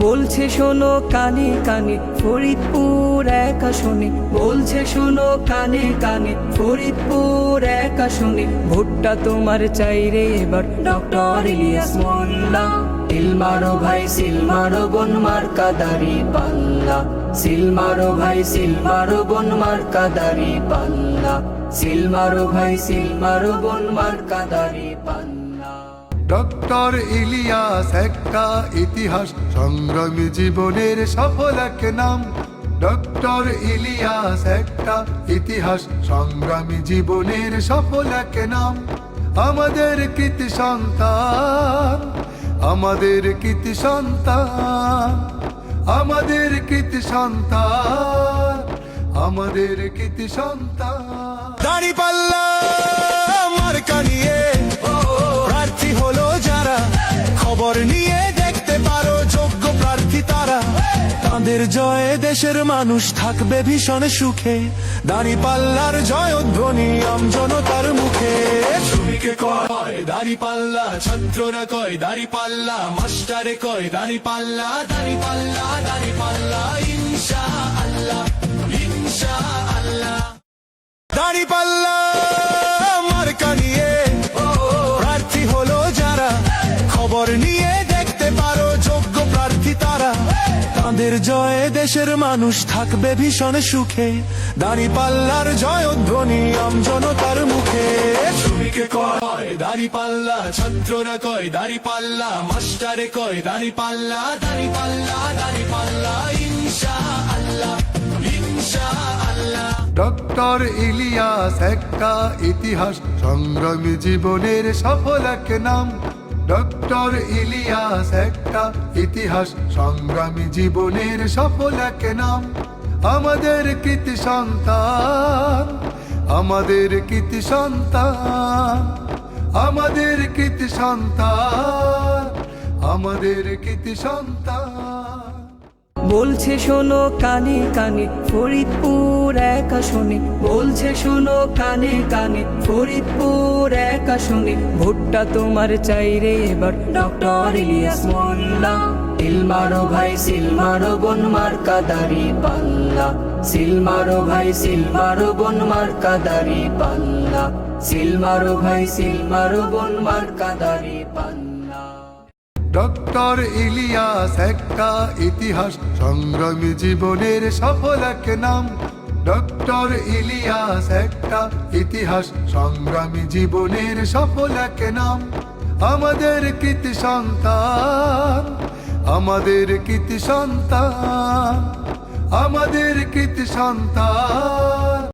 বলছে শোনো কানে কানে ফরিদপুর এক আসনে, বলছে শোনো কানে কানে ফরিদপুর এক আসনে, ভোটটা তোমার চাই রে এবার ডক্টর ইলিয়াস মোল্লা। সিল মারো ভাই সিল মারো বোন মার্কা দাড়ি পাল্লা, সিল মারো ভাই সিল মারো বোন মার্কা দাড়ি পাল্লা, সিল মারো ভাই সিল মারো বোন মার্কা দাড়ি পাল্লা। ডক্টর ইলিয়াস একটা ইতিহাস, সংগ্রামী জীবনের সফল এক নাম। ডক্টর ইলিয়াস একটা ইতিহাস, সংগ্রামী জীবনের সফল এক নাম। আমাদের কৃতি সন্তান, আমাদের কৃতি সন্তান, আমাদের কৃতি সন্তান, আমাদের কৃতি সন্তান। দাঁড়িপাল্লা মার্কা নিয়ে প্রার্থী হলো যারা, খবর নিয়ে দেখতে পারো যোগ্য প্রার্থী তারা। তাদের জয়ে দেশের মানুষ থাকবে ভীষণ সুখে, দাঁড়িপাল্লার জয়ধ্বনি আমজনতার মুখে। শ্রমিকে কয় দাঁড়িপাল্লা, ছাত্ররা কয় দাঁড়িপাল্লা, মাস্টারে কয় দাঁড়িপাল্লা, দাঁড়িপাল্লা দাঁড়িপাল্লা ইনশাআল্লাহ ইনশাআল্লাহ। দাঁড়িপাল্লা মার্কা নিয়ে প্রার্থী হলো যারা, খবর নিয়ে দেখতে পারো যোগ্য প্রার্থী তারা। তাদের জয়ে দেশের মানুষ থাকবে ভীষণ সুখে, দাঁড়িপাল্লার জয়ধ্বনি আমজনতার মুখে। শ্রমিকে কয় দাঁড়িপাল্লা, ছাত্ররা কয় দাঁড়িপাল্লা, মাস্টারে কয় দাঁড়িপাল্লা, দাঁড়িপাল্লা দাঁড়িপাল্লা ইনশাআল্লাহ ইনশাআল্লাহ। ডক্টর ইলিয়াস একটা ইতিহাস, সংগ্রামী জীবনের সফল এক নাম। ডক্টর ইলিয়াস একটা ইতিহাস, সংগ্রামী জীবনের সফল এক নাম। আমাদের কৃতি সন্তান, আমাদের কৃতি সন্তান, আমাদের কৃতি সন্তান, আমাদের কৃতি সন্তান। বলছে শোনো কানে কানে ফরিদপুর এক আসনে, বলছে শোনো কানে কানে ফরিদপুর এক আসনে, ভোটটা তোমার চাই রে এবার ডক্টর ইলিয়াস মোল্লা। সিল মারো ভাই সিল মারো বোন মার্কা দাড়ি পাল্লা, সিল মারো ভাই সিল মারো বোন মার্কা দাড়ি পাল্লা, সিল মারো ভাই সিল মারো বোন মার্কা দাড়ি পাল্লা। ডক্টর ইলিয়াস একটা ইতিহাস, সংগ্রামী জীবনের সফল এক নাম। ডক্টর ইলিয়াস একটা ইতিহাস, সংগ্রামী জীবনের সফল এক নাম। আমাদের কৃতি সন্তান, আমাদের কৃতি সন্তান, আমাদের কৃতি সন্তান,